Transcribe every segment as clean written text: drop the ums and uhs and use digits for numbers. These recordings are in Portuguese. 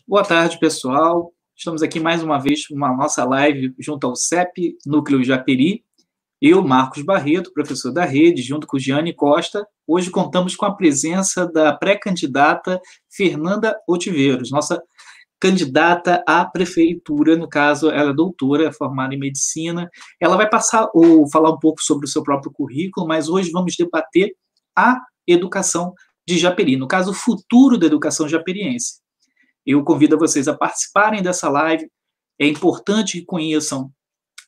Boa tarde, pessoal. Estamos aqui mais uma vez com uma nossa live junto ao CEP, Núcleo Japeri. Eu, Marcos Barreto, professor da rede, junto com Giane Costa. Hoje contamos com a presença da pré-candidata Fernanda Otiveiros, nossa candidata à prefeitura, no caso, ela é doutora, formada em medicina. Ela vai passar ou falar um pouco sobre o seu próprio currículo, mas hoje vamos debater a educação de Japeri, no caso, o futuro da educação japeriense. Eu convido vocês a participarem dessa live. É importante que conheçam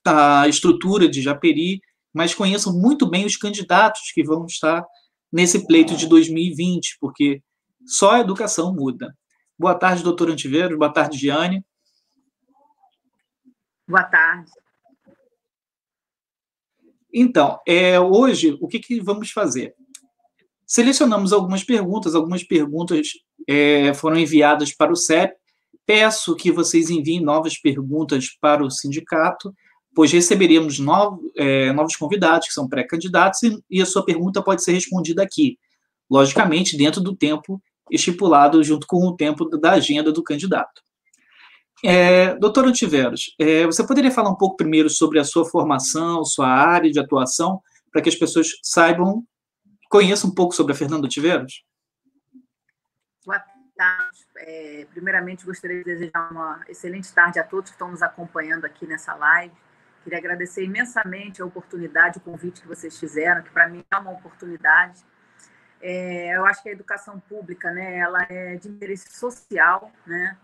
a estrutura de Japeri, mas conheçam muito bem os candidatos que vão estar nesse pleito de 2020, porque só a educação muda. Boa tarde, doutor Otiveiros. Boa tarde, Giane. Boa tarde. Então, hoje, o que vamos fazer? Selecionamos algumas perguntas foram enviadas para o CEP. Peço que vocês enviem novas perguntas para o sindicato, pois receberemos novos convidados, que são pré-candidatos, e a sua pergunta pode ser respondida aqui, logicamente, dentro do tempo estipulado, junto com o tempo da agenda do candidato. Doutor Otiveiros, você poderia falar um pouco primeiro sobre a sua formação, sua área de atuação, para que as pessoas conheçam um pouco sobre a Fernanda Otiveiros? Boa tarde. Primeiramente, gostaria de desejar uma excelente tarde a todos que estão nos acompanhando aqui nessa live. Queria agradecer imensamente a oportunidade, o convite que vocês fizeram, que para mim é uma oportunidade. Eu acho que a educação pública, né, ela é de interesse social, né,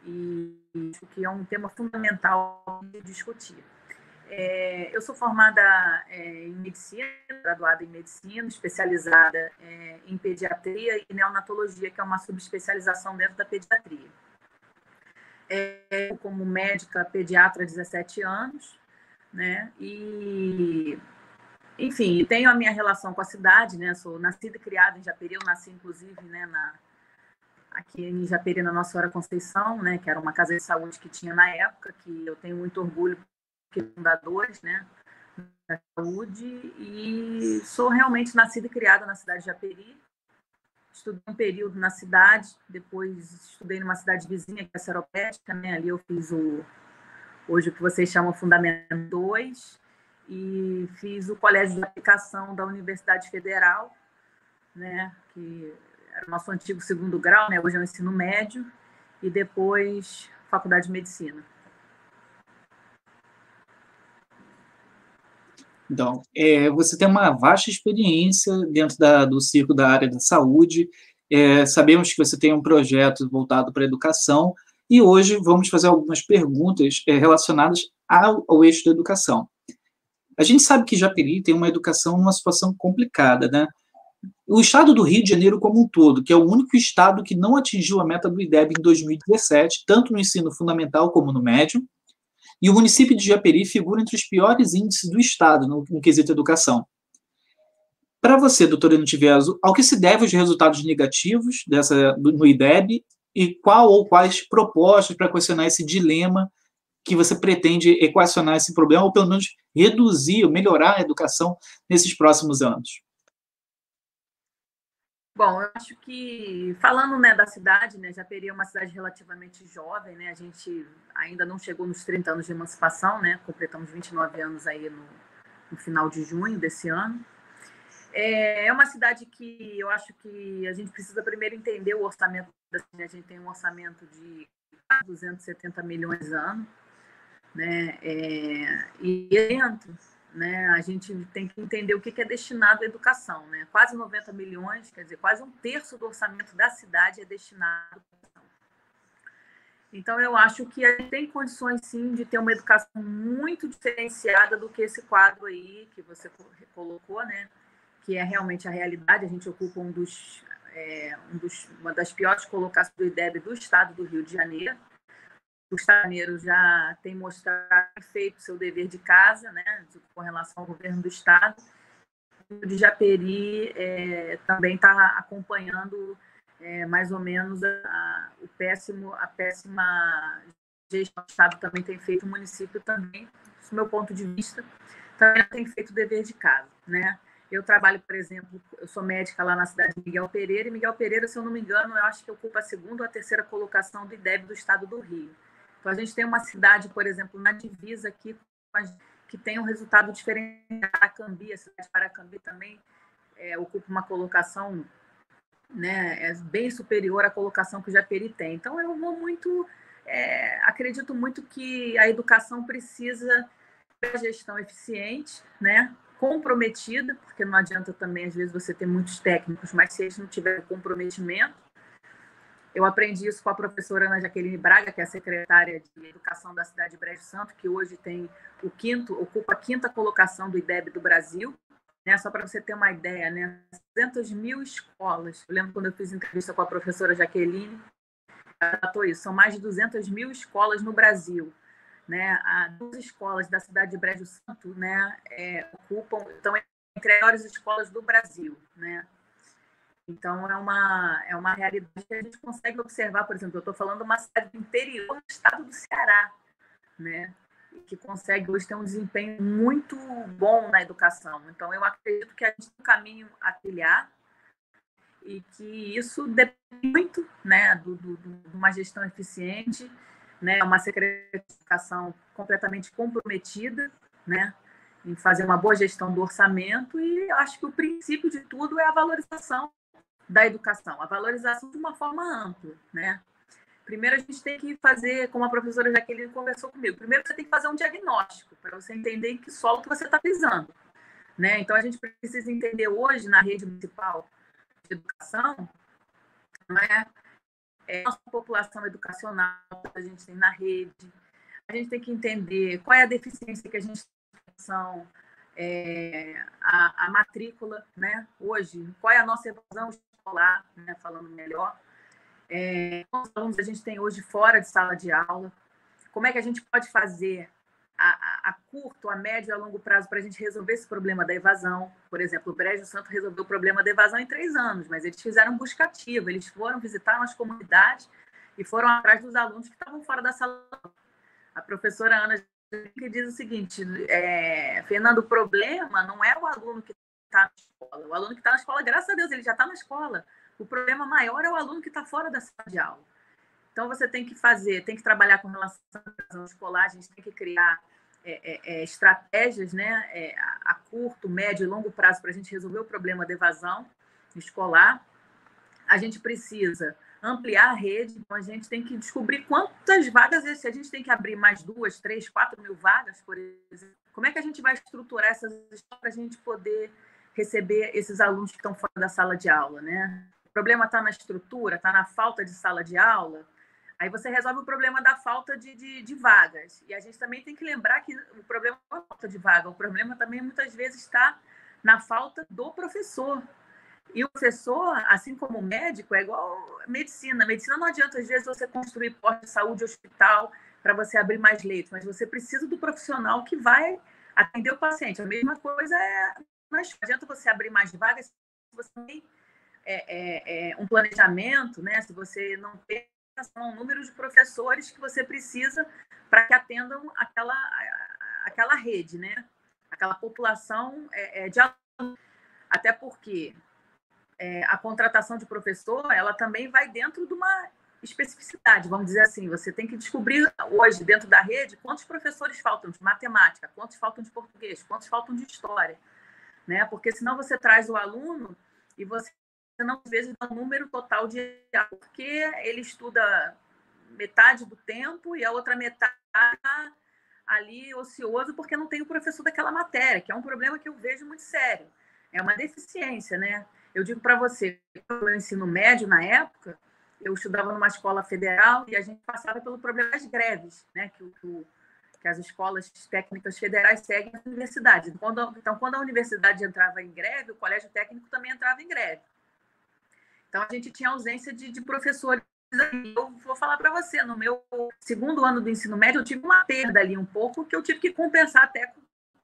e acho que é um tema fundamental de discutir. Eu sou formada em medicina, graduada em medicina, especializada em pediatria e neonatologia, que é uma subespecialização dentro da pediatria. Como médica pediatra há 17 anos, né? E, enfim, tenho a minha relação com a cidade, né? Sou nascida e criada em Japeri, eu nasci, inclusive, né, aqui em Japeri, na Nossa Senhora Conceição, né, que era uma casa de saúde que tinha na época, que eu tenho muito orgulho que fundadores, né, da saúde, e sou realmente nascida e criada na cidade de Japeri. Estudei um período na cidade, depois estudei numa cidade vizinha, que é a Seropédica, né, ali eu fiz hoje o que vocês chamam Fundamento 2, e fiz o colégio de aplicação da Universidade Federal, né, que era o nosso antigo segundo grau, né, hoje é o ensino médio, e depois Faculdade de Medicina. Então, você tem uma vasta experiência dentro do círculo da área da saúde. Sabemos que você tem um projeto voltado para a educação e hoje vamos fazer algumas perguntas relacionadas ao eixo da educação. A gente sabe que Japeri tem uma educação numa situação complicada, né? O estado do Rio de Janeiro como um todo, que é o único estado que não atingiu a meta do IDEB em 2017, tanto no ensino fundamental como no médio, e o município de Japeri figura entre os piores índices do estado no quesito educação. Para você, doutora Otiveiros, ao que se deve os resultados negativos no IDEB e qual ou quais propostas para questionar esse dilema que você pretende equacionar esse problema, ou pelo menos reduzir ou melhorar a educação nesses próximos anos? Bom, eu acho que, falando, né, da cidade, né, Japeri é uma cidade relativamente jovem, né, a gente ainda não chegou nos 30 anos de emancipação, né, completamos 29 anos aí no final de junho desse ano. É uma cidade que eu acho que a gente precisa primeiro entender o orçamento da cidade. A gente tem um orçamento de 270 milhões ano, né, e dentro, né, a gente tem que entender o que é destinado à educação, né? Quase 90 milhões, quer dizer, quase um terço do orçamento da cidade é destinado à educação. Então, eu acho que a gente tem condições, sim, de ter uma educação muito diferenciada do que esse quadro aí que você colocou, né? Que é realmente a realidade. A gente ocupa uma das piores colocações do IDEB do estado do Rio de Janeiro. O Estado Janeiro já tem mostrado, feito seu dever de casa, né, com relação ao governo do Estado. O de Japeri também está acompanhando mais ou menos a péssima gestão do Estado também tem feito, o município também, do meu ponto de vista, também tem feito o dever de casa, né? Eu trabalho, por exemplo, eu sou médica lá na cidade de Miguel Pereira, e Miguel Pereira, se eu não me engano, eu acho que ocupa a segunda ou a terceira colocação do IDEB do estado do Rio. Então, a gente tem uma cidade, por exemplo, na divisa aqui, que tem um resultado diferente. Paracambi, a cidade de Paracambi também ocupa uma colocação, né, bem superior à colocação que o Japeri tem. Então, eu vou muito... acredito muito que a educação precisa de uma gestão eficiente, né, comprometida, porque não adianta também, às vezes, você ter muitos técnicos, mas se eles não tiverem comprometimento. Eu aprendi isso com a professora Ana Jaqueline Braga, que é a secretária de Educação da cidade de Brejo Santo, que hoje tem ocupa a quinta colocação do IDEB do Brasil. Né? Só para você ter uma ideia, né? 200 mil escolas. Eu lembro quando eu fiz entrevista com a professora Jaqueline, ela tratou isso. São mais de 200 mil escolas no Brasil. Né? As 2 escolas da cidade de Brejo Santo, né, estão entre as maiores escolas do Brasil. Né? Então, é uma realidade que a gente consegue observar. Por exemplo, eu estou falando de uma cidade do interior do estado do Ceará, né, que consegue hoje ter um desempenho muito bom na educação. Então, eu acredito que a gente tem um caminho a trilhar e que isso depende muito, né, de uma gestão eficiente, né, uma secretaria de educação completamente comprometida, né, em fazer uma boa gestão do orçamento, e acho que o princípio de tudo é a valorização da educação, a valorização de uma forma ampla, né? Primeiro a gente tem que fazer, como a professora Jaqueline conversou comigo, primeiro você tem que fazer um diagnóstico para você entender em que solo que você está pisando, né? Então a gente precisa entender hoje na rede municipal de educação, não é? A nossa população educacional que a gente tem na rede, a gente tem que entender qual é a deficiência que a gente tem, a matrícula, né? Hoje, qual é a nossa evasão escolar, né? Falando melhor, quantos alunos a gente tem hoje fora de sala de aula, como é que a gente pode fazer a curto, a médio e a longo prazo para a gente resolver esse problema da evasão. Por exemplo, o Brejo Santo resolveu o problema da evasão em 3 anos, mas eles fizeram busca ativa, eles foram visitar as comunidades e foram atrás dos alunos que estavam fora da sala. A professora Ana que diz o seguinte, Fernando, o problema não é o aluno que está na escola. O aluno que está na escola, graças a Deus, ele já está na escola. O problema maior é o aluno que está fora da sala de aula. Então, você tem que trabalhar com relação à evasão escolar, a gente tem que criar estratégias, né, a curto, médio e longo prazo para a gente resolver o problema da evasão escolar. A gente precisa ampliar a rede, então a gente tem que descobrir quantas vagas, se a gente tem que abrir mais 2, 3, 4 mil vagas, por exemplo, como é que a gente vai estruturar essas escolas para a gente poder receber esses alunos que estão fora da sala de aula, né? O problema está na estrutura, está na falta de sala de aula, aí você resolve o problema da falta de vagas. E a gente também tem que lembrar que o problema não é a falta de vaga, o problema também muitas vezes está na falta do professor. E o professor, assim como o médico, é igual medicina. Medicina não adianta, às vezes, você construir posto de saúde, hospital, para você abrir mais leitos, mas você precisa do profissional que vai atender o paciente. A mesma coisa não adianta você abrir mais vagas se você não tem um planejamento, né? Se você não tem um número de professores que você precisa para que atendam aquela rede, né? Aquela população de alunos. Até porque a contratação de professor, ela também vai dentro de uma especificidade, vamos dizer assim. Você tem que descobrir hoje, dentro da rede, quantos professores faltam de matemática, quantos faltam de português, quantos faltam de história, né? Porque senão você traz o aluno e você não, às vezes, dá o número total de aula, porque ele estuda metade do tempo e a outra metade ali ocioso porque não tem o professor daquela matéria, que é um problema que eu vejo muito sério. É uma deficiência, né? Eu digo para você, no ensino médio, na época, eu estudava numa escola federal e a gente passava pelo problema das greves, né? Que as escolas técnicas federais seguem as universidades. Então, quando a universidade entrava em greve, o colégio técnico também entrava em greve. Então, a gente tinha ausência de professores. Eu vou falar para você, no meu segundo ano do ensino médio, eu tive uma perda ali um pouco, que eu tive que compensar até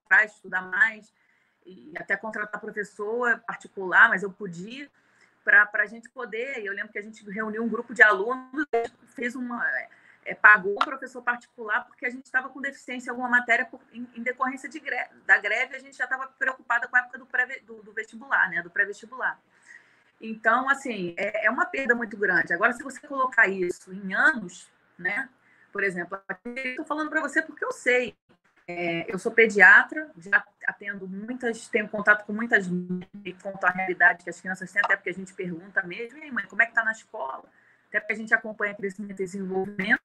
para estudar mais, e até contratar professor particular, mas eu podia, para a gente poder. Eu lembro que a gente reuniu um grupo de alunos, fez pagou um professor particular porque a gente estava com deficiência em alguma matéria em decorrência da greve, a gente já estava preocupada com a época do vestibular, né, do pré-vestibular. Então, assim, é uma perda muito grande. Agora, se você colocar isso em anos, né, por exemplo, estou falando para você porque eu sei. Eu sou pediatra, já atendo tenho contato com muitas mães que contam a realidade que as crianças têm, até porque a gente pergunta mesmo, e aí, mãe, como é que está na escola? Até porque a gente acompanha crescimento e desenvolvimento,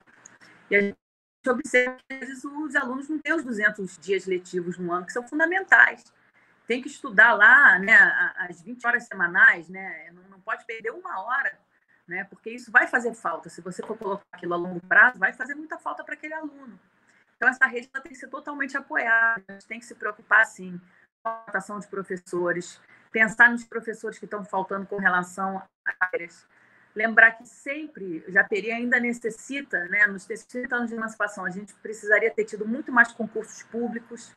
e a gente observa que, às vezes, os alunos não têm os 200 dias letivos no ano, que são fundamentais. Tem que estudar lá, né, as 20 horas semanais, né, não pode perder uma hora, né, porque isso vai fazer falta. Se você for colocar aquilo a longo prazo, vai fazer muita falta para aquele aluno. Então, essa rede tem que ser totalmente apoiada. A gente tem que se preocupar, sim, com a contratação de professores, pensar nos professores que estão faltando com relação às áreas. Lembrar que sempre, Japeri ainda necessita, né, nos 30 anos de emancipação, a gente precisaria ter tido muito mais concursos públicos.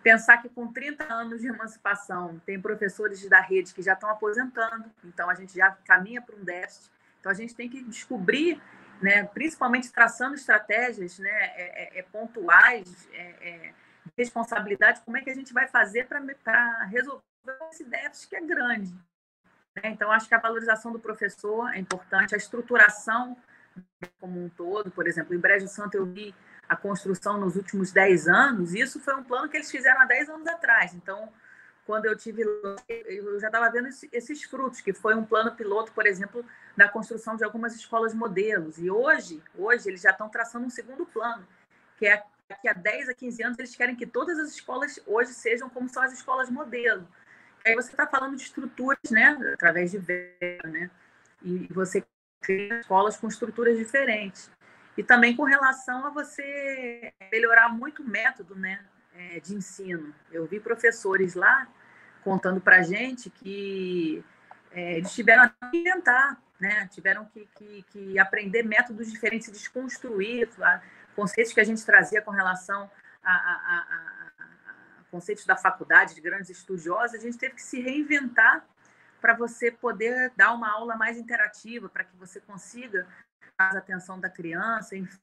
Pensar que com 30 anos de emancipação, tem professores da rede que já estão aposentando, então a gente já caminha para um déficit. Então, a gente tem que descobrir, né, principalmente traçando estratégias, né, pontuais, de responsabilidade, como é que a gente vai fazer para resolver esse déficit que é grande. Né? Então, acho que a valorização do professor é importante, a estruturação como um todo. Por exemplo, em Brejo Santo eu vi a construção nos últimos 10 anos, e isso foi um plano que eles fizeram há 10 anos atrás. Então, quando eu tive, eu já estava vendo esses frutos, que foi um plano piloto, por exemplo, da construção de algumas escolas modelos. E hoje eles já estão traçando um segundo plano, que é daqui a 10 a 15 anos eles querem que todas as escolas hoje sejam como são as escolas modelo. Aí você está falando de estruturas, né, através de verba, né, e você cria escolas com estruturas diferentes. E também com relação a você melhorar muito o método, né, de ensino. Eu vi professores lá contando para a gente que eles tiveram que inventar, né? Tiveram que aprender métodos diferentes, e desconstruir conceitos que a gente trazia com relação a conceitos da faculdade, de grandes estudiosos. A gente teve que se reinventar para você poder dar uma aula mais interativa, para que você consiga a atenção da criança, enfim,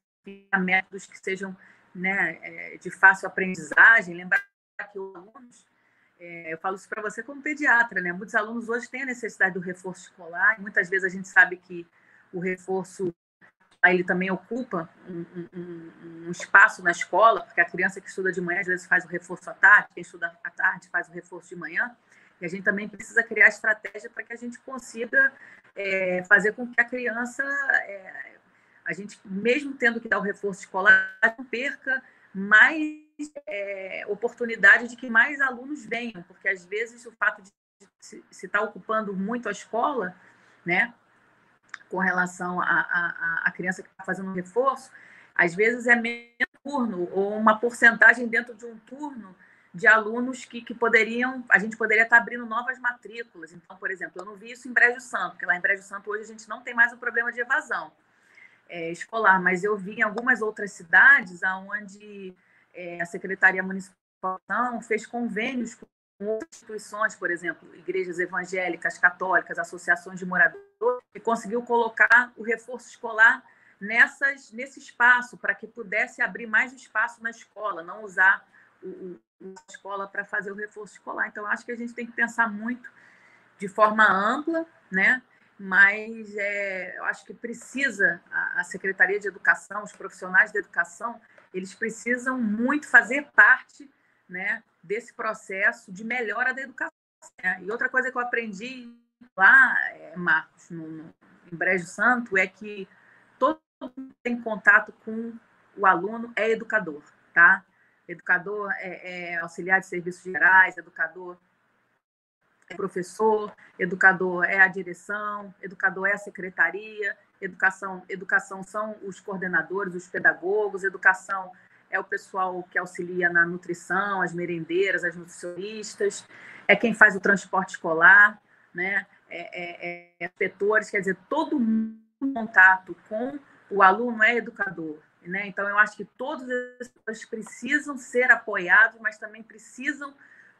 métodos que sejam, né, de fácil aprendizagem. Lembrar que os alunos, eu falo isso para você como pediatra, né? Muitos alunos hoje têm a necessidade do reforço escolar, e muitas vezes a gente sabe que o reforço ele também ocupa um espaço na escola, porque a criança que estuda de manhã às vezes faz o reforço à tarde, quem estuda à tarde faz o reforço de manhã, e a gente também precisa criar estratégia para que a gente consiga fazer com que a criança, a gente, mesmo tendo que dar o reforço escolar, não perca mais oportunidade de que mais alunos venham, porque às vezes o fato de se estar ocupando muito a escola, né, com relação à criança que está fazendo um reforço, às vezes é menos turno, ou uma porcentagem dentro de um turno de alunos que a gente poderia estar abrindo novas matrículas. Então, por exemplo, eu não vi isso em Brejo Santo, porque lá em Brejo Santo hoje a gente não tem mais o problema de evasão escolar, mas eu vi em algumas outras cidades onde a Secretaria Municipal fez convênios com outras instituições, por exemplo, igrejas evangélicas, católicas, associações de moradores, e conseguiu colocar o reforço escolar nesse espaço, para que pudesse abrir mais espaço na escola, não usar a escola para fazer o reforço escolar. Então, acho que a gente tem que pensar muito de forma ampla, né? Mas eu acho que precisa a Secretaria de Educação, os profissionais de educação, eles precisam muito fazer parte, né, desse processo de melhora da educação. Né? E outra coisa que eu aprendi lá, Marcos, em Brejo Santo, é que todo mundo que tem contato com o aluno é educador, tá? Educador é auxiliar de serviços gerais, educador é professor, educador é a direção, educador é a secretaria, educação são os coordenadores, os pedagogos, educação é o pessoal que auxilia na nutrição, as merendeiras, as nutricionistas, é quem faz o transporte escolar, né? Inspetores, quer dizer, todo mundo em contato com o aluno é educador. Né? Então, eu acho que todos eles precisam ser apoiados, mas também precisam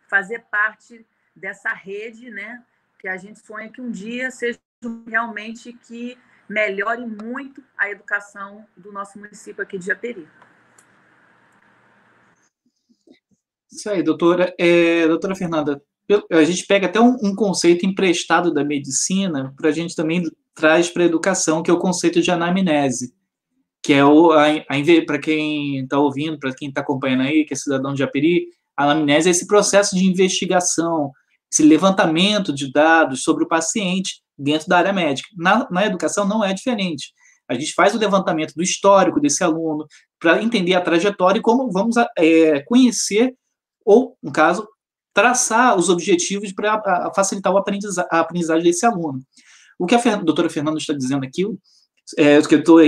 fazer parte dessa rede, né? Que a gente sonha que um dia seja realmente que melhore muito a educação do nosso município aqui de Japeri. Isso aí, doutora. Doutora Fernanda, a gente pega até um conceito emprestado da medicina, para a gente também traz para a educação, que é o conceito de anamnese, que é para quem está ouvindo, para quem está acompanhando aí, que é cidadão de Japeri, a anamnese é esse processo de investigação, esse levantamento de dados sobre o paciente dentro da área médica. Na educação não é diferente. A gente faz o levantamento do histórico desse aluno para entender a trajetória e como vamos conhecer ou, no caso, traçar os objetivos para facilitar a aprendizagem desse aluno. O que a doutora Fernanda está dizendo aqui, que eu estou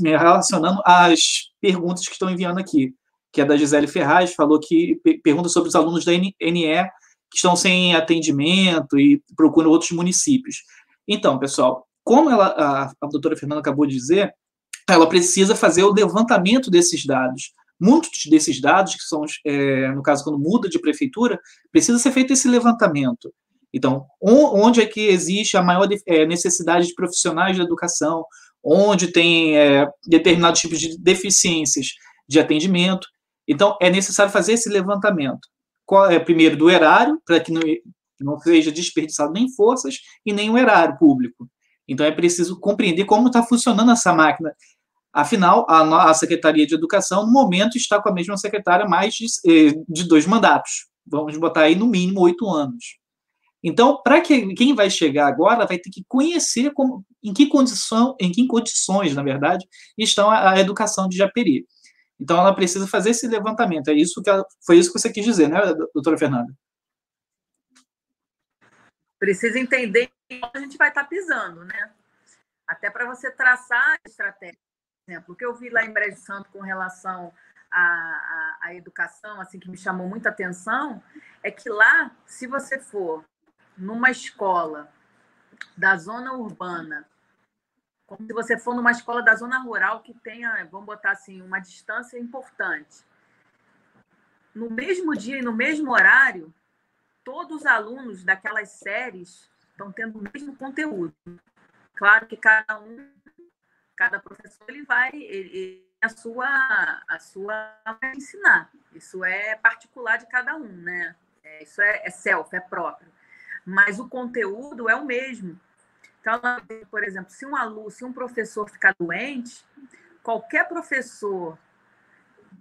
me relacionando às perguntas que estão enviando aqui, que é da Gisele Ferraz, falou que pergunta sobre os alunos da NE que estão sem atendimento e procuram outros municípios. Então, pessoal, como a doutora Fernanda acabou de dizer, ela precisa fazer o levantamento desses dados. Muitos desses dados, que são, no caso, quando muda de prefeitura, precisa ser feito esse levantamento. Então, onde é que existe a maior necessidade de profissionais de educação, onde tem determinados tipos de deficiências de atendimento. Então, é necessário fazer esse levantamento. Primeiro, do erário, para que não seja desperdiçado nem forças e nem o erário público. Então, é preciso compreender como está funcionando essa máquina. Afinal, a Secretaria de Educação, no momento, está com a mesma secretária mais de 2 mandatos. Vamos botar aí, no mínimo, 8 anos. Então, para quem vai chegar agora, vai ter que conhecer em que condições, na verdade, estão a educação de Japeri. Então, ela precisa fazer esse levantamento. Foi isso que você quis dizer, né, doutora Fernanda? Precisa entender onde a gente vai estar pisando, né? Até para você traçar a estratégia. Por exemplo, o que eu vi lá em Brejo Santo com relação à educação, assim, que me chamou muita atenção, é que lá, se você for numa escola da zona urbana, como se você for numa escola da zona rural que tenha, vamos botar assim, uma distância importante. No mesmo dia e no mesmo horário, todos os alunos daquelas séries estão tendo o mesmo conteúdo. Claro que cada professor ele a sua ensinar. Isso é particular de cada um, né? Isso é self, é próprio. Mas o conteúdo é o mesmo. Então, por exemplo, se um professor ficar doente, qualquer professor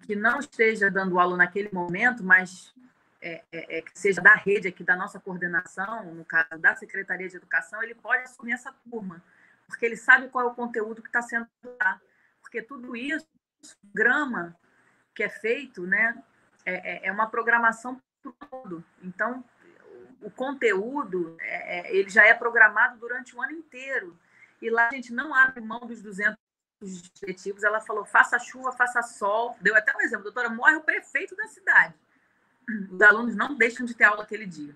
que não esteja dando aula naquele momento, mas que seja da rede aqui, da nossa coordenação, no caso da Secretaria de Educação, ele pode assumir essa turma, porque ele sabe qual é o conteúdo que está sendo dado. Porque tudo isso, grama que é feito, né, é uma programação para tudo. Então, o conteúdo ele já é programado durante o ano inteiro. E lá a gente não abre mão dos 200 objetivos. Ela falou, faça chuva, faça sol. Deu até um exemplo, doutora, morre o prefeito da cidade. Os alunos não deixam de ter aula aquele dia.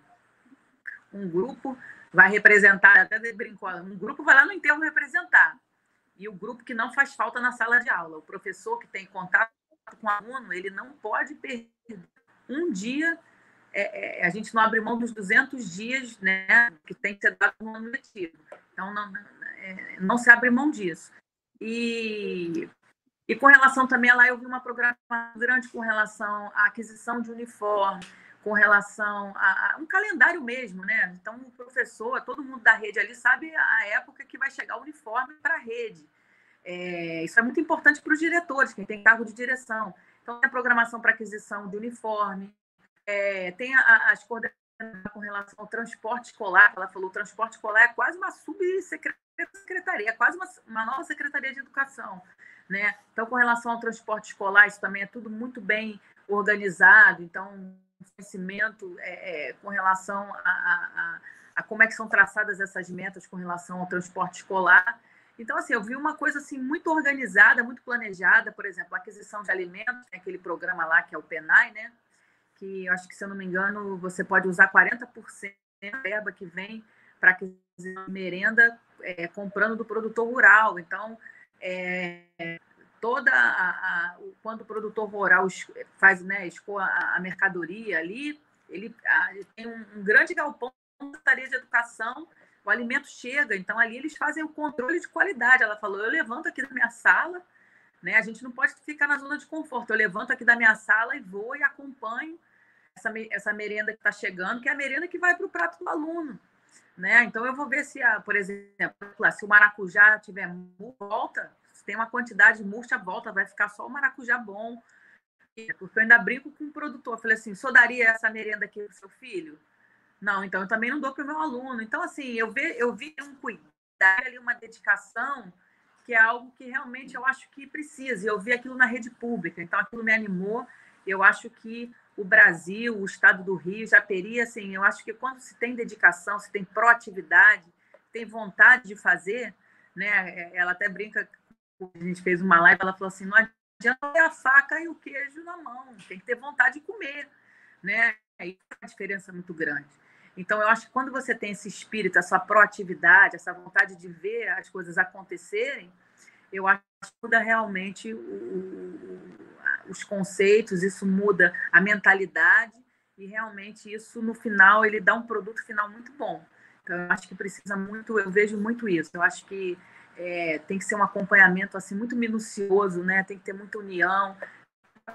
Um grupo vai representar, até brincou, um grupo vai lá no enterro representar. E o grupo que não faz falta na sala de aula. O professor que tem contato com o aluno, ele não pode perder um dia. A gente não abre mão dos 200 dias, né, que tem que ser dado no ano letivo. Então, não se abre mão disso. E com relação também, lá eu vi uma programação grande com relação à aquisição de uniforme, com relação a um calendário mesmo, né? Então, o professor, todo mundo da rede ali sabe a época que vai chegar o uniforme para a rede. Isso é muito importante para os diretores, quem tem cargo de direção. Então, tem a programação para aquisição de uniforme, tem as coordenações com relação ao transporte escolar. Ela falou, o transporte escolar é quase uma subsecretaria, é quase uma nova secretaria de educação, né? Então, com relação ao transporte escolar, isso também é tudo muito bem organizado. Então, conhecimento com relação a como é que são traçadas essas metas com relação ao transporte escolar. Então, assim, eu vi uma coisa assim, muito organizada, muito planejada. Por exemplo, a aquisição de alimentos, tem aquele programa lá que é o PENAI, né? Que eu acho que, se eu não me engano, você pode usar 40% da verba que vem para aquisição de merenda comprando do produtor rural. Então, quando o produtor rural faz, né, escoa a mercadoria ali, ele tem um grande galpão da Secretaria de Educação o alimento chega, então ali eles fazem o controle de qualidade. Ela falou, eu levanto aqui da minha sala, né? A gente não pode ficar na zona de conforto, eu levanto aqui da minha sala e vou e acompanho essa merenda que está chegando, que é a merenda que vai para o prato do aluno. Né? Então, eu vou ver se, por exemplo, se o maracujá tiver volta, se tem uma quantidade murcha, volta, vai ficar só o maracujá bom. Porque eu ainda brinco com o produtor. Eu falei assim, só daria essa merenda aqui para o seu filho? Não, então eu também não dou para o meu aluno. Então, assim, eu vi um cuidado ali, uma dedicação, que é algo que realmente eu acho que precisa. E eu vi aquilo na rede pública, então aquilo me animou. Eu acho que o Brasil, o estado do Rio, Japeri, assim, eu acho que quando se tem dedicação, se tem proatividade, tem vontade de fazer, né? Ela até brinca, a gente fez uma live, ela falou assim, não adianta ter a faca e o queijo na mão, tem que ter vontade de comer, né? Aí faz uma diferença muito grande. Então, eu acho que quando você tem esse espírito, essa proatividade, essa vontade de ver as coisas acontecerem, eu acho que muda realmente os conceitos, isso muda a mentalidade e realmente isso, no final, ele dá um produto final muito bom. Então, eu acho que precisa muito, eu vejo muito isso. Eu acho que tem que ser um acompanhamento assim, muito minucioso, né? Tem que ter muita união,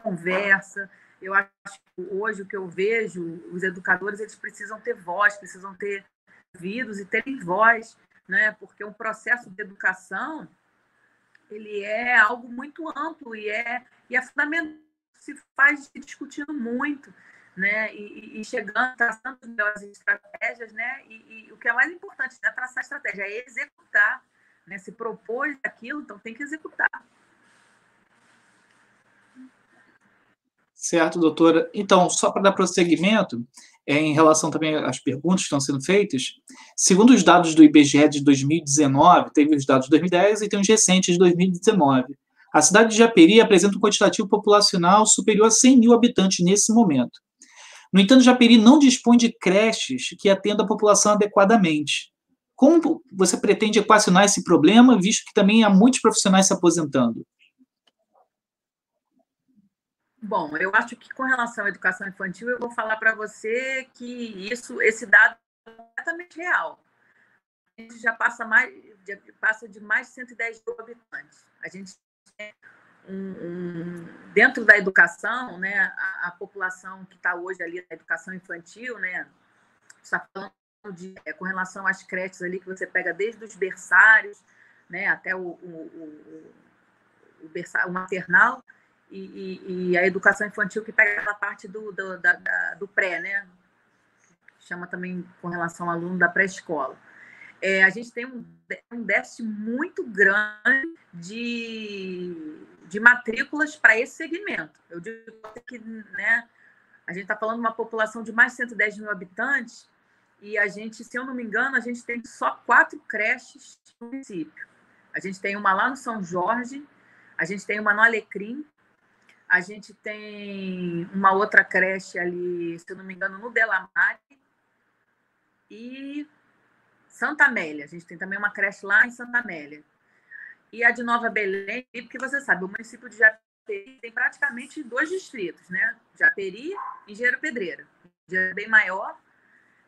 conversa. Eu acho que hoje o que eu vejo, os educadores eles precisam ter voz, precisam ter ouvidos e terem voz, né? Porque o processo de educação ele é algo muito amplo e é fundamental, se faz discutindo muito, né? E chegando, traçando as melhores estratégias, né? E o que é mais importante, não é traçar estratégia, é executar, né? Se propôs aquilo, então tem que executar. Certo, doutora. Então, só para dar prosseguimento, em relação também às perguntas que estão sendo feitas, segundo os dados do IBGE de 2019, teve os dados de 2010 e tem os recentes de 2019. A cidade de Japeri apresenta um quantitativo populacional superior a 100 mil habitantes nesse momento. No entanto, Japeri não dispõe de creches que atendam a população adequadamente. Como você pretende equacionar esse problema, visto que também há muitos profissionais se aposentando? Bom, eu acho que com relação à educação infantil, eu vou falar para você que esse dado é completamente real. A gente já passa de mais de 110 mil habitantes. A gente tem dentro da educação, né, a população que está hoje ali na educação infantil, né, está falando com relação às creches ali que você pega desde os berçários, né, até o maternal, e a educação infantil que pega aquela parte do pré, né? Chama também com relação ao aluno da pré-escola. A gente tem um déficit muito grande de matrículas para esse segmento. Eu digo que, né, a gente está falando de uma população de mais de 110 mil habitantes e a gente, se eu não me engano, a gente tem só 4 creches no município. A gente tem uma lá no São Jorge, a gente tem uma no Alecrim, a gente tem uma outra creche ali, se eu não me engano, no Delamare e Santa Amélia. A gente tem também uma creche lá em Santa Amélia. E a de Nova Belém, porque você sabe, o município de Japeri tem praticamente 2 distritos, né? Japeri e Engenheiro Pedreira. É bem maior,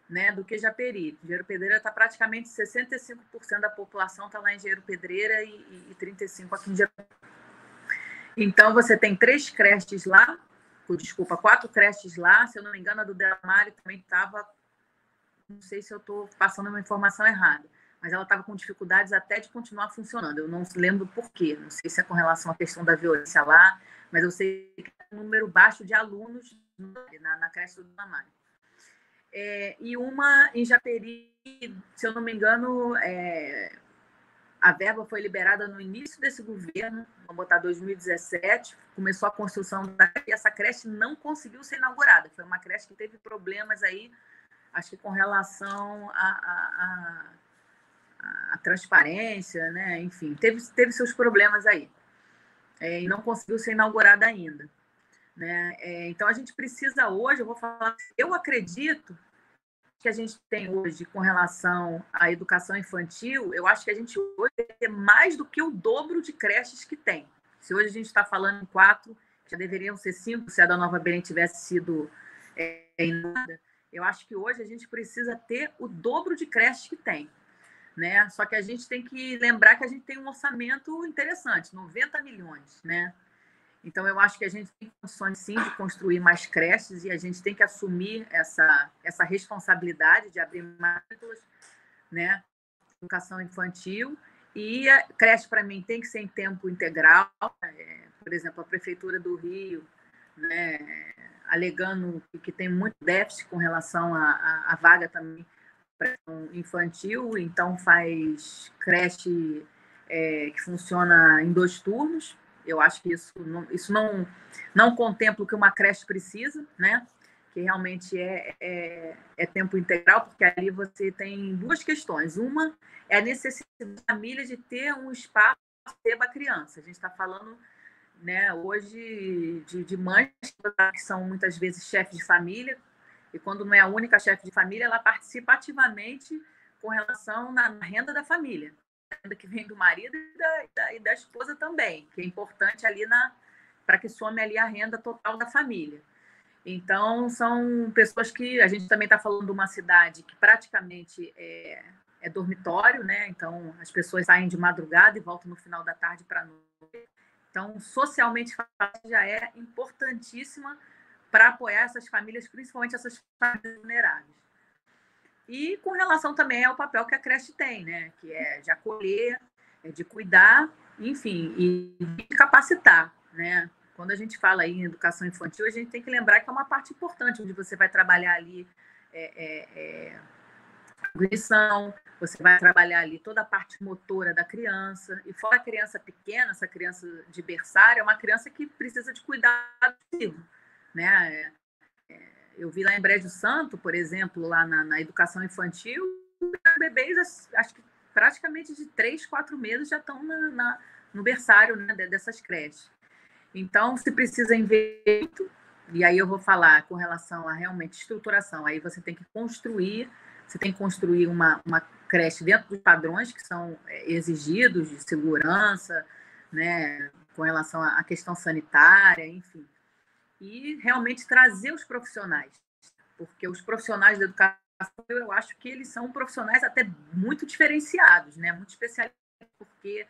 né, do que Japeri. Engenheiro Pedreira está praticamente 65% da população está lá em Engenheiro Pedreira e 35% aqui em Japeri. Então, você tem 3 creches lá, 4 creches lá, se eu não me engano, a do Delamare também estava, não sei se eu estou passando uma informação errada, mas ela estava com dificuldades até de continuar funcionando. Eu não lembro por quê, não sei se é com relação à questão da violência lá, mas eu sei que é um número baixo de alunos na creche do Delamare. E uma em Japeri, se eu não me engano, a verba foi liberada no início desse governo, vamos botar 2017, começou a construção da creche, e essa creche não conseguiu ser inaugurada. Foi uma creche que teve problemas aí, acho que com relação à transparência, né? Enfim, teve seus problemas aí. E não conseguiu ser inaugurada ainda. Né? Então, a gente precisa hoje, eu vou falar, eu acredito que a gente tem hoje com relação à educação infantil, eu acho que a gente hoje tem mais do que o dobro de creches que tem. Se hoje a gente está falando em 4, já deveriam ser 5, se a da Nova Belém tivesse sido em nada, eu acho que hoje a gente precisa ter o dobro de creches que tem. né? Só que a gente tem que lembrar que a gente tem um orçamento interessante, 90 milhões, né? Então, eu acho que a gente tem condições, sim, de construir mais creches e a gente tem que assumir essa responsabilidade de abrir matrículas, né? Educação infantil. E a creche, para mim, tem que ser em tempo integral. Por exemplo, a Prefeitura do Rio, né, alegando que tem muito déficit com relação à vaga também para infantil, então faz creche que funciona em 2 turnos. Eu acho que isso não contempla o que uma creche precisa, né? Que realmente é tempo integral, porque ali você tem 2 questões. Uma é a necessidade da família de ter um espaço para receber a criança. A gente está falando, né, hoje de mães que são muitas vezes chefes de família, e quando não é a única chefe de família, ela participa ativamente com relação na renda da família, a renda que vem do marido e da esposa também, que é importante ali para que some ali a renda total da família. Então, são pessoas que... A gente também está falando de uma cidade que praticamente é dormitório, né? Então, as pessoas saem de madrugada e voltam no final da tarde para a noite. Então, socialmente, já é importantíssima para apoiar essas famílias, principalmente essas famílias vulneráveis. E com relação também ao papel que a creche tem, né? Que é de acolher, de cuidar, enfim, e de capacitar, né? Quando a gente fala aí em educação infantil, a gente tem que lembrar que é uma parte importante, onde você vai trabalhar ali cognição, você vai trabalhar ali toda a parte motora da criança, e fora a criança pequena, essa criança de berçário, é uma criança que precisa de cuidado ativo, né? Eu vi lá em Brejo Santo, por exemplo, lá na educação infantil, bebês, acho que praticamente de 3, 4 meses já estão no berçário, né, dessas creches. Então, se precisa investir, e aí eu vou falar com relação a realmente estruturação, aí você tem que construir uma creche dentro dos padrões que são exigidos de segurança, né, com relação à questão sanitária, enfim. E realmente trazer os profissionais, porque os profissionais da educação, eu acho que eles são profissionais até muito diferenciados, né, muito especializados, porque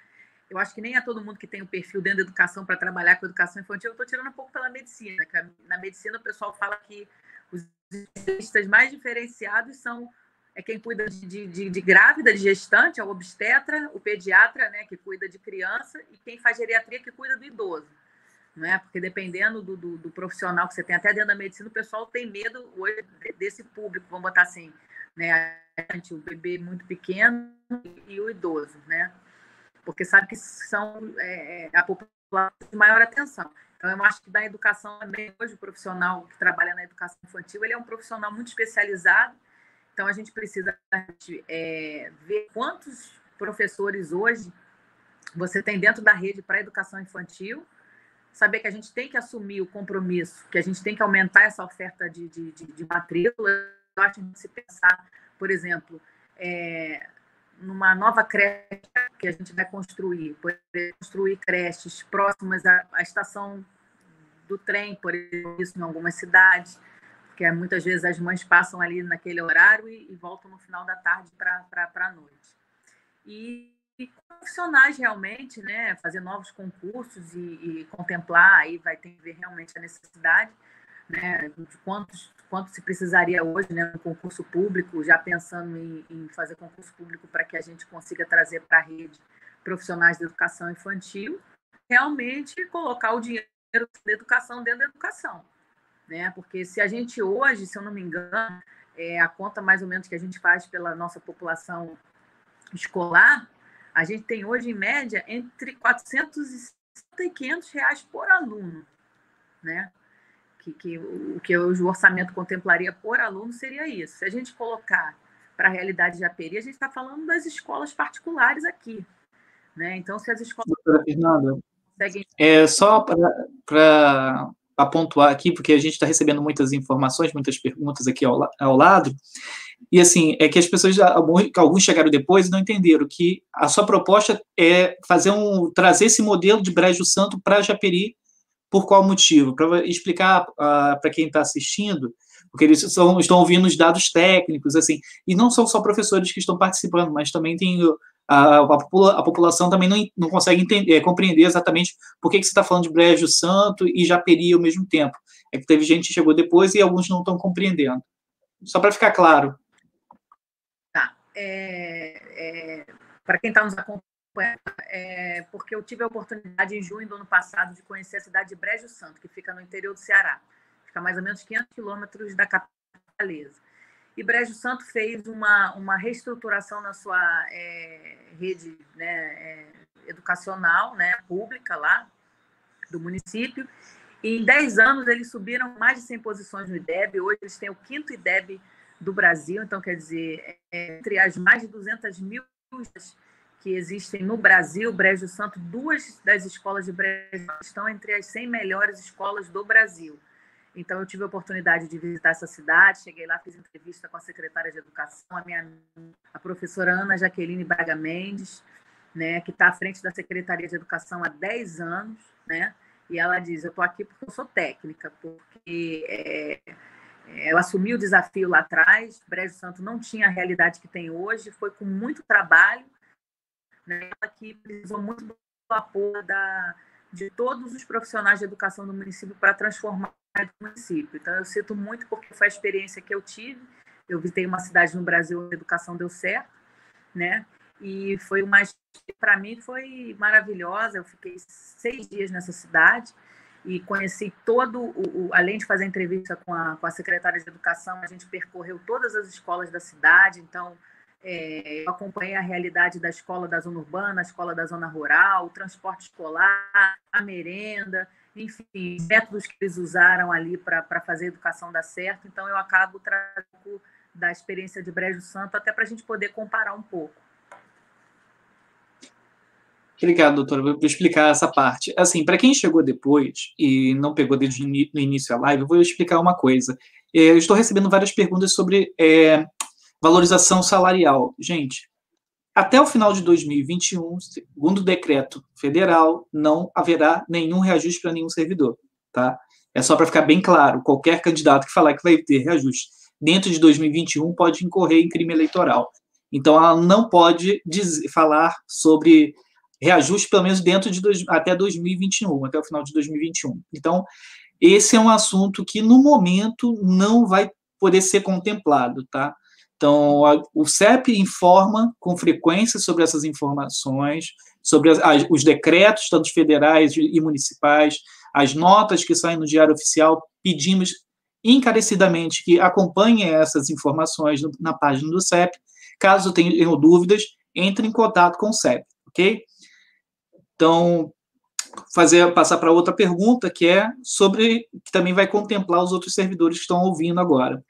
eu acho que nem é todo mundo que tem o perfil dentro da educação para trabalhar com educação infantil. Eu estou tirando um pouco pela medicina, que na medicina o pessoal fala que os especialistas mais diferenciados são quem cuida de grávida, de gestante, é o obstetra, o pediatra, né, que cuida de criança, e quem faz geriatria, que cuida do idoso. Não é? Porque dependendo do profissional que você tem, até dentro da medicina, o pessoal tem medo hoje desse público, vamos botar assim, né, o bebê muito pequeno e o idoso, né? Porque sabe que são a população de maior atenção. Então, eu acho que na educação também, hoje, o profissional que trabalha na educação infantil, ele é um profissional muito especializado, então a gente precisa ver quantos professores hoje você tem dentro da rede para a educação infantil, saber que a gente tem que assumir o compromisso, que a gente tem que aumentar essa oferta de matrícula. Eu acho que se pensar, por exemplo, numa nova creche que a gente vai construir creches próximas à estação do trem, por isso, em algumas cidades, porque muitas vezes as mães passam ali naquele horário e voltam no final da tarde para a noite. E profissionais realmente, né, fazer novos concursos e contemplar, aí vai ter que ver realmente a necessidade, né, de quanto se precisaria hoje, né, no concurso público, já pensando em fazer concurso público para que a gente consiga trazer para a rede profissionais de educação infantil, realmente colocar o dinheiro da educação dentro da educação, né, porque se a gente hoje, se eu não me engano, a conta mais ou menos que a gente faz pela nossa população escolar, a gente tem hoje, em média, entre R$450 e R$500 por aluno, né? O que o orçamento contemplaria por aluno seria isso. Se a gente colocar para a realidade de Japeri, a gente está falando das escolas particulares aqui, né? Então, se as escolas... Doutora Fernanda, só para pontuar aqui, porque a gente está recebendo muitas informações, muitas perguntas aqui ao lado, e assim, é que as pessoas, alguns chegaram depois e não entenderam que a sua proposta é trazer esse modelo de Brejo Santo para Japeri. Por qual motivo? Para explicar para quem está assistindo, porque eles estão ouvindo os dados técnicos, assim, e não são só professores que estão participando, mas também tem a população também não consegue entender, compreender exatamente por que você está falando de Brejo Santo e Japeri ao mesmo tempo. É que teve gente que chegou depois e alguns não estão compreendendo. Só para ficar claro. Tá. Para quem está nos acompanhando, porque eu tive a oportunidade em junho do ano passado de conhecer a cidade de Brejo Santo, que fica no interior do Ceará. Fica a mais ou menos 500 quilômetros da capital Fortaleza. E Brejo Santo fez uma reestruturação na sua rede, né, educacional, né, pública lá do município. E em 10 anos eles subiram mais de 100 posições no IDEB. Hoje eles têm o 5º IDEB do Brasil. Então, quer dizer, entre as mais de 200 mil que existem no Brasil, Brejo Santo, 2 das escolas de Brejo estão entre as 100 melhores escolas do Brasil. Então, eu tive a oportunidade de visitar essa cidade, cheguei lá, fiz entrevista com a secretária de Educação, a professora Ana Jaqueline Braga Mendes, né, que está à frente da Secretaria de Educação há 10 anos, né, e ela diz, eu estou aqui porque eu sou técnica, porque eu assumi o desafio lá atrás, Brejo Santo não tinha a realidade que tem hoje, foi com muito trabalho, né, que precisou muito do apoio de todos os profissionais de educação do município para transformar o município. Então, eu cito muito porque foi a experiência que eu tive. Eu visitei uma cidade no Brasil onde a educação deu certo, né? E foi para mim foi maravilhosa. Eu fiquei 6 dias nessa cidade e conheci além de fazer entrevista com a secretária de Educação, a gente percorreu todas as escolas da cidade. Então, eu acompanhei a realidade da escola da zona urbana, a escola da zona rural, o transporte escolar, a merenda, enfim, os métodos que eles usaram ali para fazer a educação dar certo. Então, eu acabo trazendo da experiência de Brejo Santo até para a gente poder comparar um pouco. Obrigado, doutora, por explicar essa parte. Assim, para quem chegou depois e não pegou desde o início a live, eu vou explicar uma coisa. Eu estou recebendo várias perguntas sobre valorização salarial. Gente, até o final de 2021, segundo o decreto federal, não haverá nenhum reajuste para nenhum servidor, tá? É só para ficar bem claro, qualquer candidato que falar que vai ter reajuste dentro de 2021 pode incorrer em crime eleitoral. Então, ela não pode falar sobre reajuste, pelo menos até 2021, até o final de 2021. Então, esse é um assunto que, no momento, não vai poder ser contemplado, tá? Então, o CEP informa com frequência sobre essas informações, sobre os decretos, tanto federais e municipais, as notas que saem no Diário Oficial. Pedimos encarecidamente que acompanhem essas informações na página do CEP. Caso tenham dúvidas, entre em contato com o CEP, ok? Então, passar para outra pergunta, que também vai contemplar os outros servidores que estão ouvindo agora.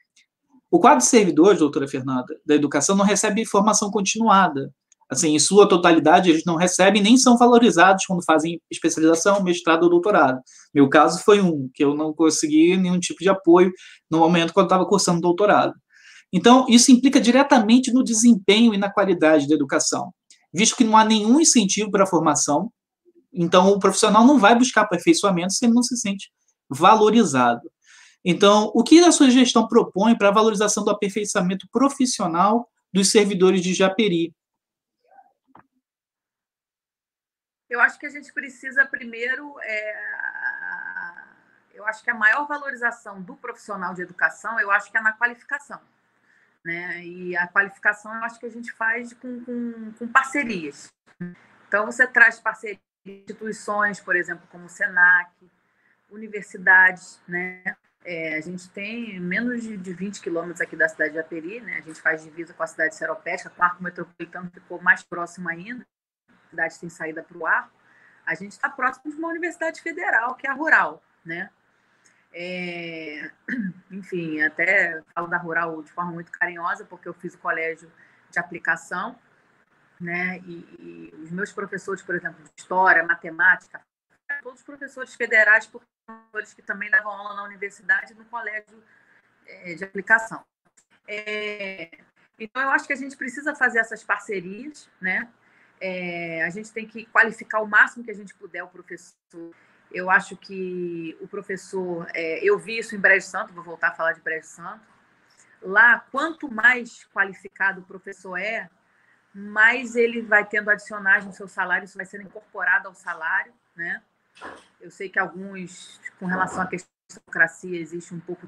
O quadro de servidores, doutora Fernanda, da educação não recebe formação continuada. Assim, em sua totalidade, eles não recebem nem são valorizados quando fazem especialização, mestrado ou doutorado. Meu caso foi que eu não consegui nenhum tipo de apoio no momento quando eu estava cursando doutorado. Então, isso implica diretamente no desempenho e na qualidade da educação, visto que não há nenhum incentivo para a formação. Então, o profissional não vai buscar aperfeiçoamento se ele não se sente valorizado. Então, o que a sua gestão propõe para a valorização do aperfeiçoamento profissional dos servidores de Japeri? Eu acho que a gente precisa, primeiro, eu acho que a maior valorização do profissional de educação, eu acho que é na qualificação. Né? E a qualificação, eu acho que a gente faz com parcerias. Então, você traz parcerias de instituições, por exemplo, como o SENAC, universidades, né? A gente tem menos de 20 quilômetros aqui da cidade de Japeri, né? A gente faz divisa com a cidade de Seropédica, com o Arco Metropolitano ficou mais próximo ainda, a cidade tem saída para o Arco. A gente está próximo de uma universidade federal, que é a Rural, né? Enfim, até falo da Rural de forma muito carinhosa, porque eu fiz o colégio de aplicação, né? E os meus professores, por exemplo, de história, matemática, todos os professores federais, professores que também davam aula na universidade, no colégio de aplicação. Então, eu acho que a gente precisa fazer essas parcerias, né? A gente tem que qualificar o máximo que a gente puder o professor. Eu acho que o professor... eu vi isso em Brejo Santo, vou voltar a falar de Brejo Santo. Lá, quanto mais qualificado o professor mais ele vai tendo adicionais no seu salário, isso vai sendo incorporado ao salário, né? Eu sei que alguns, com relação à questão da meritocracia, existe um pouco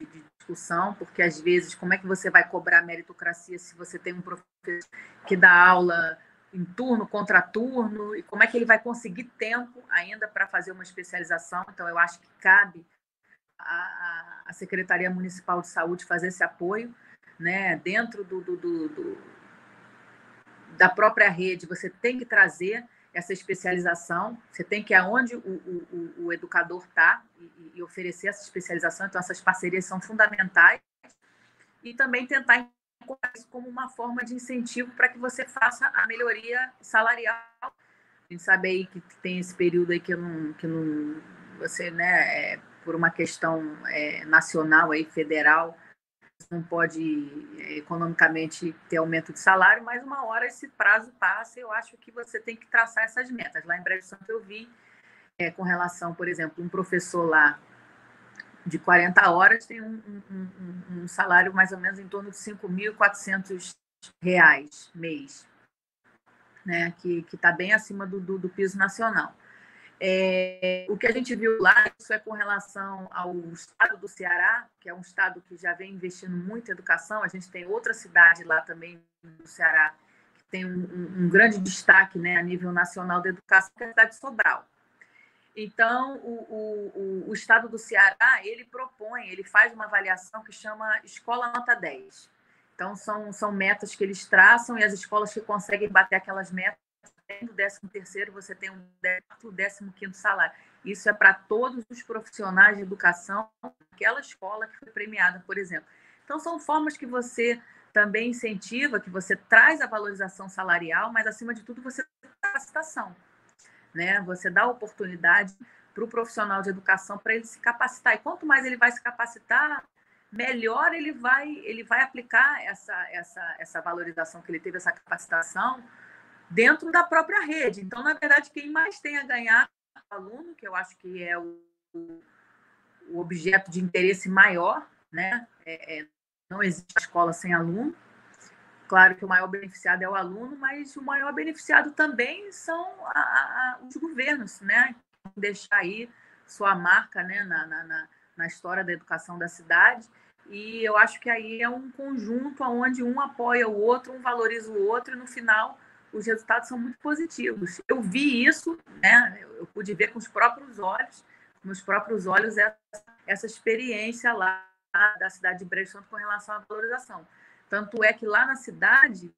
de discussão, porque às vezes, como é que você vai cobrar meritocracia se você tem um professor que dá aula em turno, contraturno, e como é que ele vai conseguir tempo ainda para fazer uma especialização? Então, eu acho que cabe à Secretaria Municipal de Saúde fazer esse apoio, né? Dentro da própria rede, você tem que trazer essa especialização, você tem que ir aonde o educador está e oferecer essa especialização, então essas parcerias são fundamentais, e também tentar incorporar isso como uma forma de incentivo para que você faça a melhoria salarial. A gente sabe aí que tem esse período aí que não você, né, por uma questão nacional, aí, federal, não pode economicamente ter aumento de salário, mas uma hora esse prazo passa e eu acho que você tem que traçar essas metas. Lá em Brejo Santo eu vi, com relação, por exemplo, um professor lá de 40 horas tem um salário mais ou menos em torno de R$ 5.400 mês, né? Que está bem acima do piso nacional. O que a gente viu lá, isso é com relação ao estado do Ceará, que é um estado que já vem investindo muito em educação. A gente tem outra cidade lá também do Ceará que tem um grande destaque, né, a nível nacional da educação, que é a cidade de Sobral. Então, o estado do Ceará, ele faz uma avaliação que chama Escola Nota 10. Então, são metas que eles traçam e as escolas que conseguem bater aquelas metas, do 13º, você tem um 15º salário. Isso é para todos os profissionais de educação daquela escola que foi premiada, por exemplo. Então, são formas que você também incentiva, que você traz a valorização salarial, mas, acima de tudo, você dá capacitação, né? Você dá oportunidade para o profissional de educação para ele se capacitar. E quanto mais ele vai se capacitar, melhor ele vai aplicar essa valorização que ele teve, essa capacitação, dentro da própria rede. Então, na verdade, quem mais tem a ganhar é o aluno, que eu acho que é o objeto de interesse maior, né? Não existe escola sem aluno. Claro que o maior beneficiado é o aluno, mas o maior beneficiado também são os governos, né? Deixar aí sua marca, né, na história da educação da cidade. E eu acho que aí é um conjunto onde um apoia o outro, um valoriza o outro, e no final os resultados são muito positivos. Eu vi isso, né? Eu pude ver com os próprios olhos, essa experiência lá da cidade de Brejo Santo com relação à valorização. Tanto é que lá na cidade,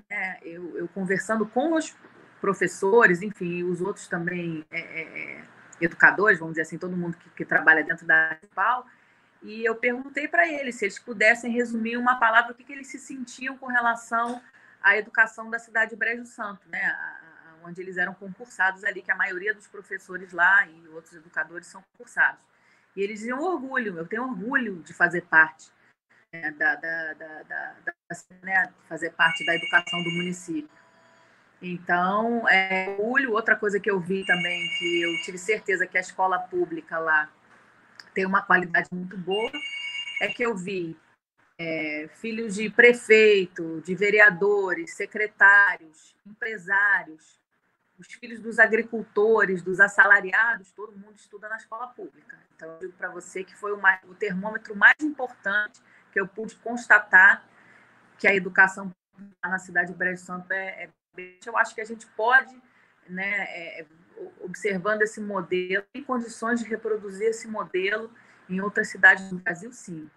né, eu conversando com os professores, enfim, os outros também educadores, vamos dizer assim, todo mundo que trabalha dentro da municipal, e eu perguntei para eles se eles pudessem resumir uma palavra, o que eles se sentiam com relação à educação da cidade de Brejo Santo, né, onde eles eram concursados ali, que a maioria dos professores lá e outros educadores são concursados. E eles diziam orgulho, eu tenho orgulho de fazer parte, fazer parte da educação do município. Então, orgulho. Outra coisa que eu vi também, que eu tive certeza que a escola pública lá tem uma qualidade muito boa, é que eu vi filhos de prefeito, de vereadores, secretários, empresários, os filhos dos agricultores, dos assalariados, todo mundo estuda na escola pública. Então, eu digo para você que foi o termômetro mais importante que eu pude constatar que a educação na cidade de Brejo Santo eu acho que a gente pode, né, observando esse modelo, tem condições de reproduzir esse modelo em outras cidades do Brasil, sim.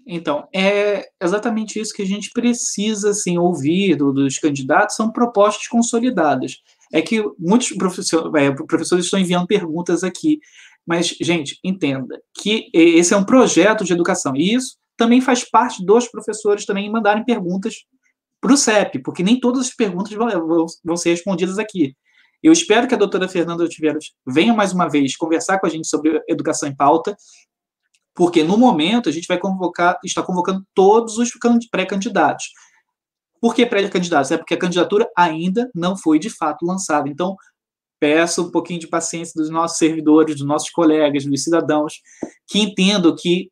Então, é exatamente isso que a gente precisa, assim, ouvir dos candidatos, são propostas consolidadas. É que muitos professores estão enviando perguntas aqui, mas, gente, entenda que esse é um projeto de educação, e isso também faz parte dos professores também mandarem perguntas para o CEP, porque nem todas as perguntas vão ser respondidas aqui. Eu espero que a doutora Fernanda Ontiveros venha mais uma vez conversar com a gente sobre educação em pauta, porque no momento a gente está convocando todos os pré-candidatos. Por que pré-candidatos? É porque a candidatura ainda não foi, de fato, lançada. Então, peço um pouquinho de paciência dos nossos servidores, dos nossos colegas, dos cidadãos, que entendam que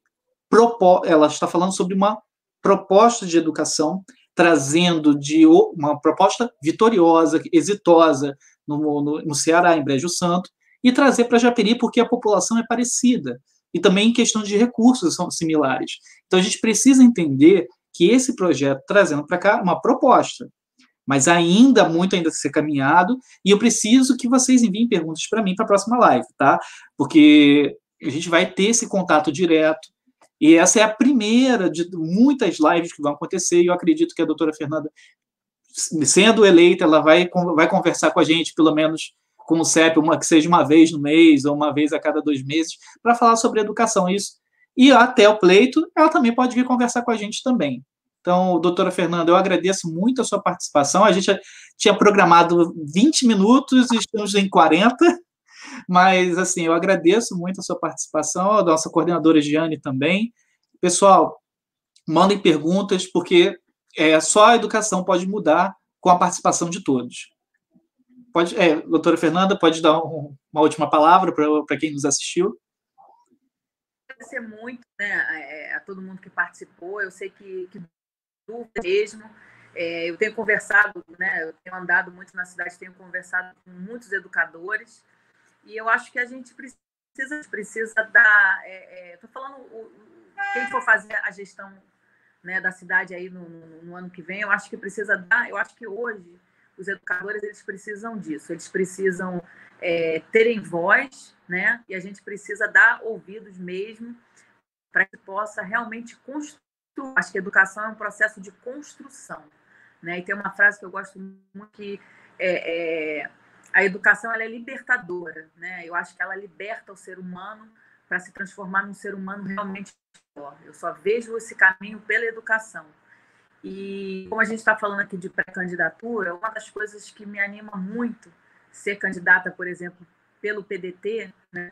ela está falando sobre uma proposta de educação, trazendo de uma proposta vitoriosa, exitosa no Ceará, em Brejo Santo, e trazer para Japeri porque a população é parecida. E também em questão de recursos são similares. Então, a gente precisa entender que esse projeto, trazendo para cá uma proposta, mas ainda muito ainda a ser caminhado, e eu preciso que vocês enviem perguntas para mim para a próxima live, tá? Porque a gente vai ter esse contato direto, e essa é a primeira de muitas lives que vão acontecer, e eu acredito que a doutora Fernanda, sendo eleita, ela vai conversar com a gente, pelo menos com o CEP, que seja uma vez no mês, ou uma vez a cada 2 meses, para falar sobre educação, isso. E até o pleito, ela também pode vir conversar com a gente também. Então, doutora Fernanda, eu agradeço muito a sua participação. A gente tinha programado 20 minutos, estamos em 40, mas, assim, eu agradeço muito a sua participação, a nossa coordenadora Giane também. Pessoal, mandem perguntas, porque só a educação pode mudar com a participação de todos. Doutora Fernanda, pode dar uma última palavra para quem nos assistiu? Agradecer muito, né, a todo mundo que participou. Eu sei que dúvida mesmo. Eu tenho conversado, né, eu tenho andado muito na cidade, tenho conversado com muitos educadores, e eu acho que a gente precisa dar... Estou falando, quem for fazer a gestão, né, da cidade aí no ano que vem, eu acho que precisa dar... Eu acho que hoje os educadores, eles precisam disso, eles precisam terem voz, né, e a gente precisa dar ouvidos mesmo para que possa realmente construir. Acho que a educação é um processo de construção, né? E tem uma frase que eu gosto muito, que a educação ela é libertadora, né? Eu acho que ela liberta o ser humano para se transformar num ser humano realmente melhor. Eu só vejo esse caminho pela educação. E como a gente está falando aqui de pré-candidatura, uma das coisas que me anima muito ser candidata, por exemplo, pelo PDT, né?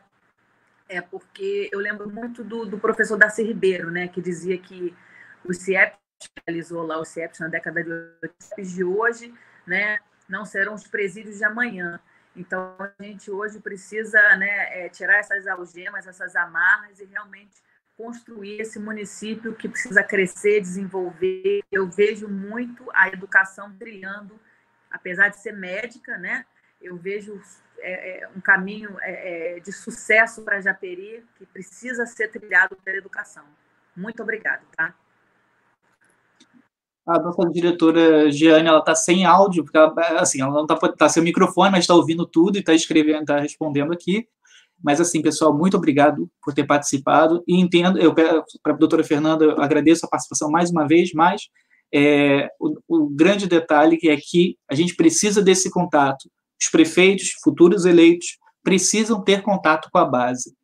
É porque eu lembro muito do professor Darcy Ribeiro, né? Que dizia que o CIEP, realizou lá o CIEP na década de 80, de hoje, né, não serão os presídios de amanhã. Então, a gente hoje precisa, né, tirar essas algemas, essas amarras e realmente construir esse município que precisa crescer, desenvolver. Eu vejo muito a educação trilhando, apesar de ser médica, né, eu vejo um caminho de sucesso para Japeri que precisa ser trilhado pela educação. Muito obrigada, tá? A nossa diretora Giane, ela está sem áudio, porque ela não está sem o microfone, mas está ouvindo tudo e está escrevendo, está respondendo aqui. Mas, assim, pessoal, muito obrigado por ter participado. E entendo, eu para a doutora Fernanda, eu agradeço a participação mais uma vez, mas o grande detalhe é que a gente precisa desse contato. Os prefeitos, futuros eleitos, precisam ter contato com a base,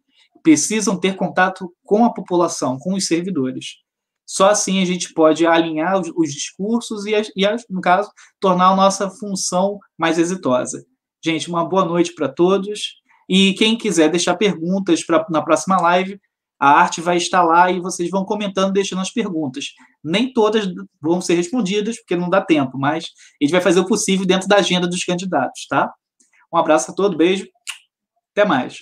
precisam ter contato com a população, com os servidores. Só assim a gente pode alinhar os discursos e, no caso, tornar a nossa função mais exitosa. Gente, uma boa noite para todos. E quem quiser deixar perguntas na próxima live, a arte vai estar lá e vocês vão comentando, deixando as perguntas. Nem todas vão ser respondidas, porque não dá tempo, mas a gente vai fazer o possível dentro da agenda dos candidatos, tá? Um abraço a todos, beijo, até mais.